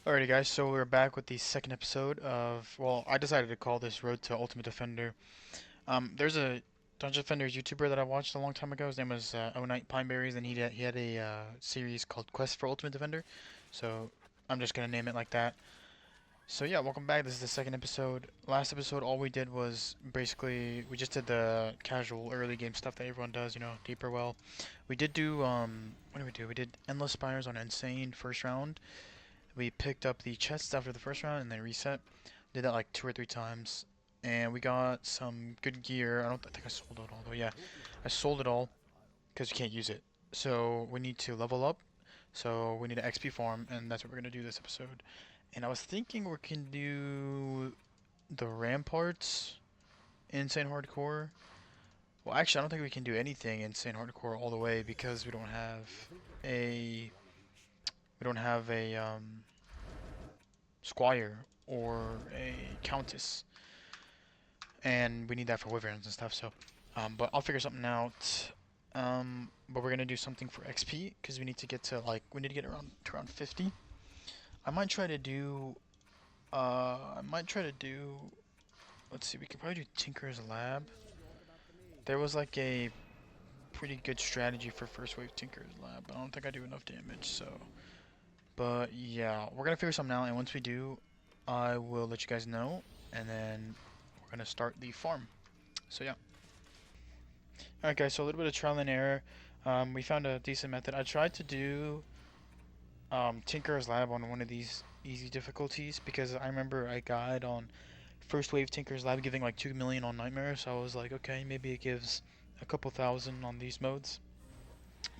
Alrighty, guys, so we're back with the second episode of, well, I decided to call this Road to Ultimate Defender. There's a Dungeon Defenders YouTuber that I watched a long time ago. His name was O Night Pineberries, and he had a series called Quest for Ultimate Defender. So I'm just gonna name it like that. So yeah, welcome back. This is the second episode. Last episode, all we did was basically we just did the casual early game stuff that everyone does, deeper well. We did do what did we do? We did Endless Spires on Insane first round. We picked up the chests after the first round and then reset. Did that like two or three times. And we got some good gear. I think I sold it all though. Yeah, I sold it all because you can't use it. So we need to level up. So we need an XP farm, and that's what we're gonna do this episode. And I was thinking we can do the ramparts insane hardcore. Well, actually, I don't think we can do anything insane hardcore all the way because a we don't have a squire or a countess, and we need that for wyverns and stuff. So, but I'll figure something out. But we're gonna do something for XP because we need to get to we need to get around 50. I might try to do. I might try to do. Let's see. We could probably do Tinker's Lab. There was like a pretty good strategy for first wave Tinker's Lab, but I don't think I do enough damage. So, but yeah, we're gonna figure something out, and once we do, I will let you guys know, and then we're gonna start the farm. So yeah. Alright guys, so a little bit of trial and error. We found a decent method. I tried to do Tinker's Lab on one of these easy difficulties because I remember I got on first wave Tinker's Lab giving like 2 million on Nightmare, so I was like, okay, maybe it gives a couple thousand on these modes.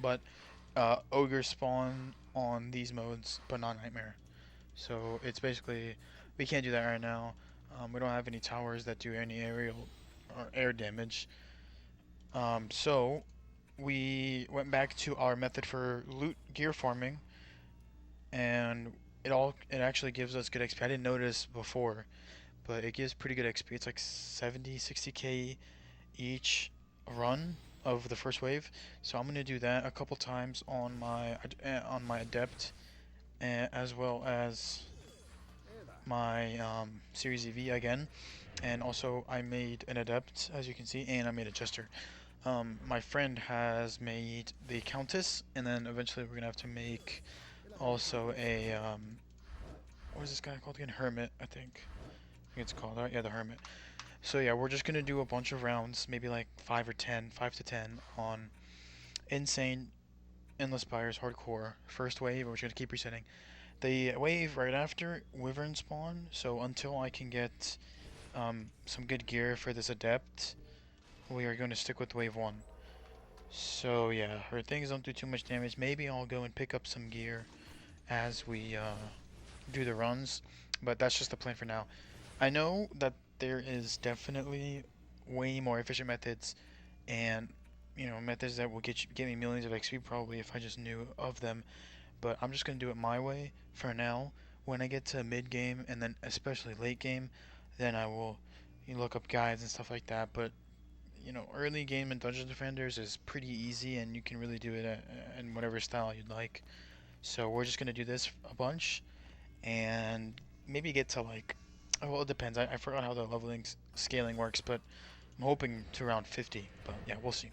But Ogre spawn on these modes, but not Nightmare. So it's basically, we can't do that right now. We don't have any towers that do any aerial or air damage. So we went back to our method for loot gear farming, and it actually gives us good XP. I didn't notice before, but it gives pretty good XP. It's like 70, 60k each run of the first wave. So I'm gonna do that a couple times on my adept, as well as my series EV again. And also I made an adept, as you can see, and I made a jester. My friend has made the Countess, and then eventually we're gonna have to make also a what is this guy called again? Hermit, I think. I think it's called. Yeah, the Hermit. So yeah, we're just gonna do a bunch of rounds, maybe like 5 to 10 on Insane, Endless Spires, Hardcore, first wave. We're just gonna keep resetting. The wave right after Wyvern spawn. So until I can get some good gear for this adept, we are going to stick with wave one. So yeah, her things don't do too much damage. Maybe I'll go and pick up some gear as we do the runs, but that's just the plan for now. I know that there is definitely way more efficient methods, and methods that will get me millions of XP probably if I just knew of them. But I'm just gonna do it my way for now. When I get to mid game and then especially late game, then I will look up guides and stuff like that. But early game in Dungeon Defenders is pretty easy, and you can really do it in whatever style you'd like. So we're just gonna do this a bunch, and maybe get to like, oh, well, it depends. I forgot how the leveling scaling works, but I'm hoping to around 50. But yeah, we'll see.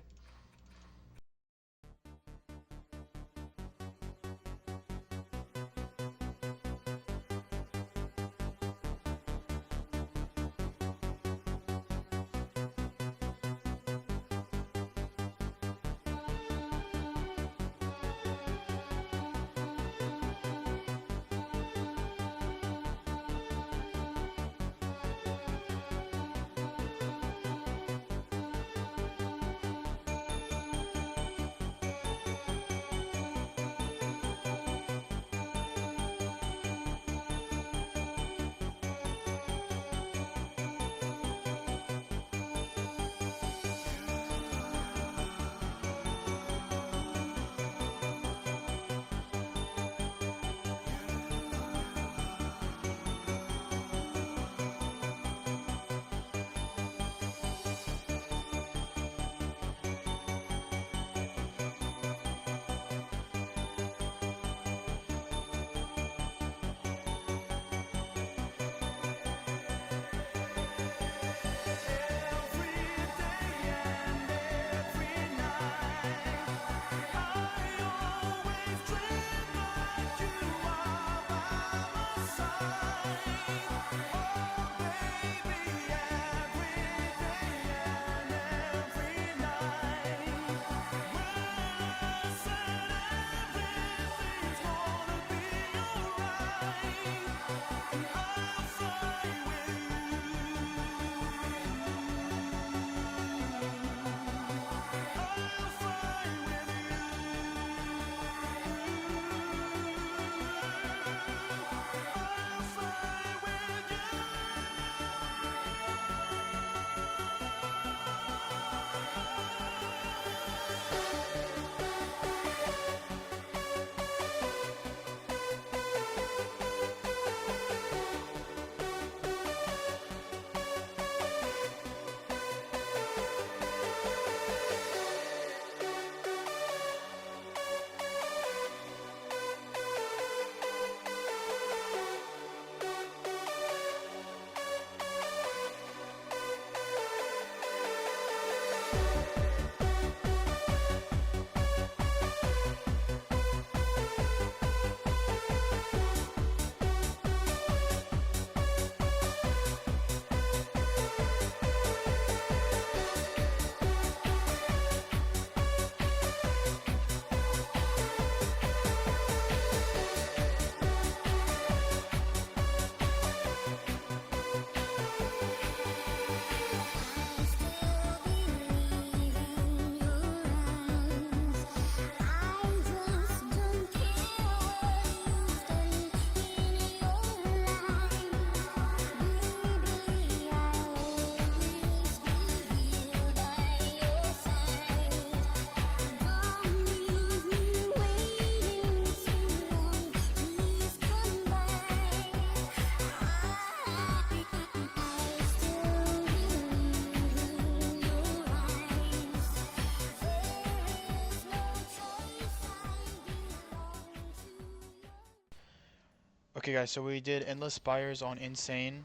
Okay, guys, so we did Endless Spires on Insane.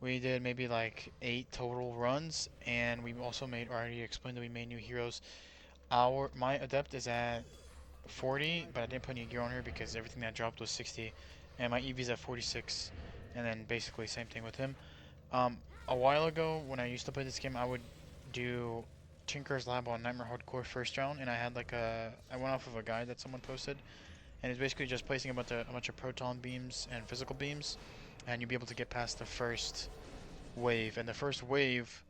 We did maybe like 8 total runs, and we also made, or I already explained that we made new heroes. My Adept is at 40, but I didn't put any gear on her because everything that dropped was 60, and my Eevee's at 46, and then basically same thing with him. Um, a while ago, when I used to play this game, I would do Tinker's Lab on Nightmare Hardcore first round, and I went off of a guide that someone posted, and it's basically just placing a bunch of proton beams and physical beams, and you'd be able to get past the first wave, and the first wave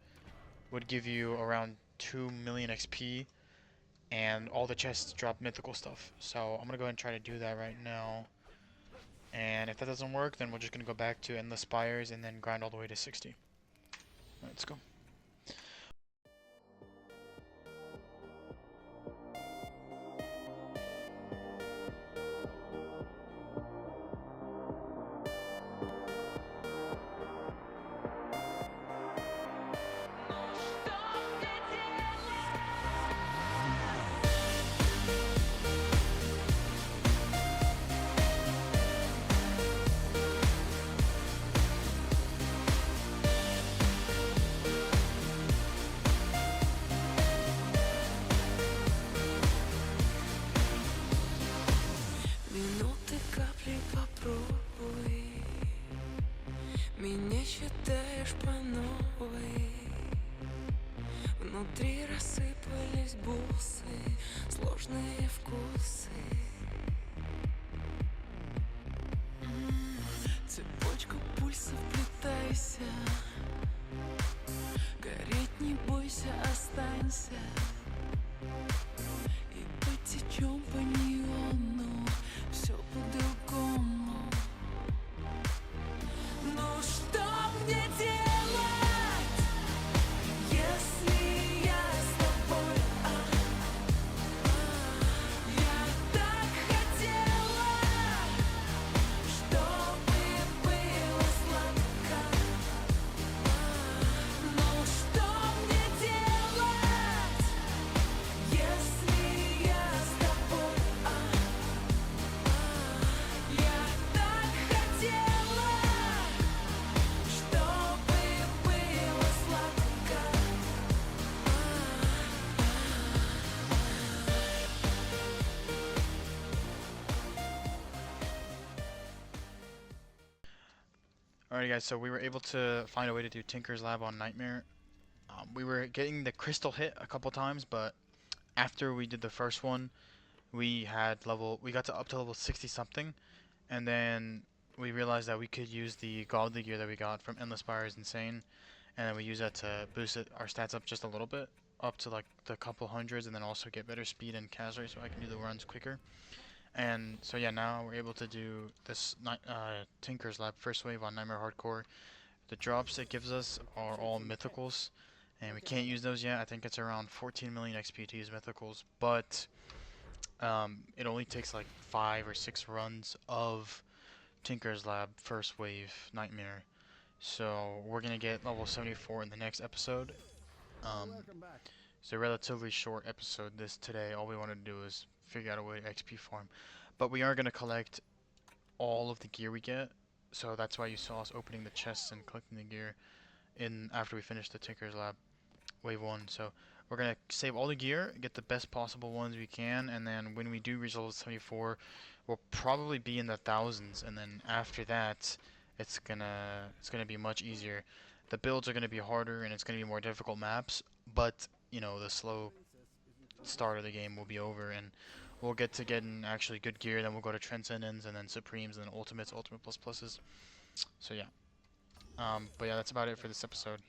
would give you around 2 million XP, and all the chests drop mythical stuff. So I'm gonna go ahead and try to do that right now. And if that doesn't work, then we're just gonna go back to Endless Spires and then grind all the way to 60. Let's go. Минуты капли попробуй. Меня считаешь по новой. Внутри рассыпались бусы, сложные вкусы. Цепочку пульсов плетайся. Гореть не бойся, останься. И потечем по неону. Все по-другому. Ну что мне делать, если я с тобой? Я так хотела, чтобы было сладко. Ну что мне делать, если я с тобой? Я так хотела, чтобы было сладко. Alright guys, so we were able to find a way to do Tinker's Lab on Nightmare. We were getting the crystal hit a couple times, but after we did the first one, we got to up to level 60 something, and then we realized that we could use the godly gear that we got from Endless Spires Insane, and then we use that to boost our stats up just a little bit, up to like the couple hundreds, and then also get better speed and cast rate so I can do the runs quicker. And so yeah, now we're able to do this Tinker's Lab first wave on Nightmare Hardcore. The drops it gives us are all mythicals, and we can't use those yet. I think it's around 14 million XP to use mythicals, but it only takes like 5 or 6 runs of Tinker's Lab first wave Nightmare. So we're gonna get level 74 in the next episode. It's a relatively short episode this today. All we want to do is figure out a way to XP farm. But we are gonna collect all of the gear we get. So that's why you saw us opening the chests and collecting the gear in after we finish the Tinker's Lab wave 1. So we're gonna save all the gear, get the best possible ones we can, and then when we do reach level 74, we'll probably be in the thousands, and then after that, it's gonna be much easier. The builds are gonna be harder, and it's gonna be more difficult maps, but you know the slow start of the game will be over, and we'll get to getting actually good gear. Then we'll go to Transcendence, and then Supremes, and then Ultimates, Ultimate Plus Pluses. So yeah. But yeah, that's about it for this episode.